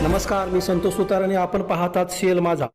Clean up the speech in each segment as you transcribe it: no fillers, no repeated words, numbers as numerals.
नमस्कार, मी संतोष सुतार आणि आपण पाहतात शेल माझा.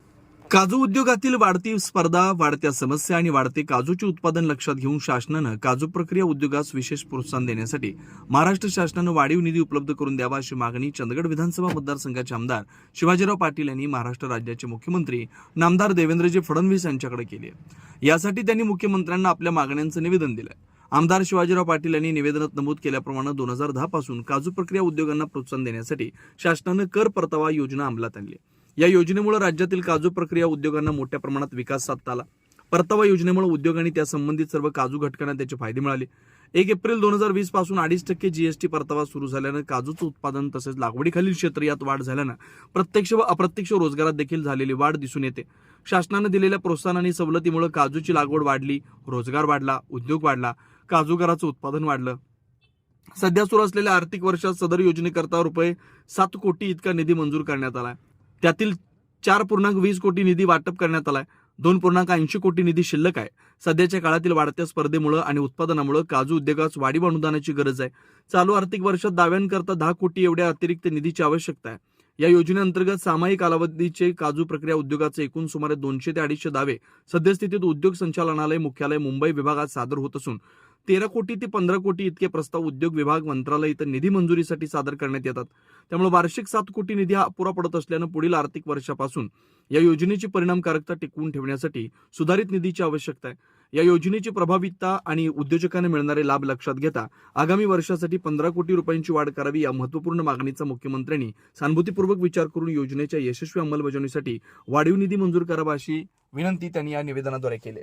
काजू उद्योगातील वाढती स्पर्धा, वाढत्या समस्या आणि वाढते काजूचे उत्पादन लक्षात घेऊन शासनानं काजू प्रक्रिया उद्योगास विशेष प्रोत्साहन देण्यासाठी महाराष्ट्र शासनानं वाढीव निधी उपलब्ध करून द्यावा अशी मागणी चंदगड विधानसभा मतदारसंघाचे आमदार शिवाजीराव पाटील यांनी महाराष्ट्र राज्याचे मुख्यमंत्री नामदार देवेंद्रजी फडणवीस यांच्याकडे केली आहे. यासाठी त्यांनी मुख्यमंत्र्यांना आपल्या मागण्यांचं निवेदन दिलंय. आमदार शिवाजीराव पाटील यांनी निवेदनात नमूद केल्याप्रमाणे 2010 पासून काजू प्रक्रिया उद्योगांना प्रोत्साहन देण्यासाठी शासनानं कर परतावा योजना अंमलात आणली. या योजनेमुळे राज्यातील काजू प्रक्रिया उद्योगांना मोठ्या प्रमाणात विकास साधता आला. परतावा योजनेमुळे उद्योग आणि त्या संबंधित सर्व काजू घटकांना त्याचे फायदे मिळाले. 1 एप्रिल 2020 पासून 2.5% जीएसटी परतावा सुरू झाल्यानं काजूचं उत्पादन तसेच लागवडीखालील क्षेत्र यात वाढ झाल्यानं प्रत्यक्ष व अप्रत्यक्ष रोजगारात देखील झालेली वाढ दिसून येते. शासनानं दिलेल्या प्रोत्साहन आणि सवलतीमुळे काजूची लागवड वाढली, रोजगार वाढला, उद्योग वाढला, काजूगराचं उत्पादन वाढलं. सध्या सुरू असलेल्या आर्थिक वर्षात सदर योजनेकरता ₹7 कोटी इतका निधी मंजूर करण्यात आलाय. त्यातील 4.20 कोटी निधी वाटप करण्यात आलाय. 2.80 कोटी निधी शिल्लक आहे. सध्याच्या काळातील वाढत्या स्पर्धेमुळे आणि उत्पादनामुळे काजू उद्योगास वाढीव अनुदानाची गरज आहे. चालू आर्थिक वर्षात दाव्यांकरता 10 कोटी एवढ्या अतिरिक्त निधीची आवश्यकता आहे. या योजनेअंतर्गत सामायिक कालावधीचे काजू प्रक्रिया उद्योगाचे एकूण सुमारे 200 ते 250 दावे सद्यस्थितीत उद्योग संचालनालय मुख्यालय मुंबई विभागात सादर होत असून 13 कोटी ते 15 कोटी इतके प्रस्ताव उद्योग विभाग मंत्रालय इतर निधी मंजुरीसाठी सादर करण्यात येतात. त्यामुळे वार्षिक 7 कोटी निधी हा अपुरा पडत असल्यानं पुढील आर्थिक वर्षापासून या योजनेची परिणामकारकता टिकवून ठेवण्यासाठी सुधारित निधीची आवश्यकता आहे. या योजनेची प्रभावीता आणि उद्योजकांना मिळणारे लाभ लक्षात घेता आगामी वर्षासाठी 15 कोटी रुपयांची वाढ करावी. या महत्वपूर्ण मागणीचा मुख्यमंत्र्यांनी सहानुभूतीपूर्वक विचार करून योजनेच्या यशस्वी अंमलबजावणीसाठी वाढीव निधी मंजूर करावा अशी विनंती त्यांनी या निवेदनाद्वारे केली.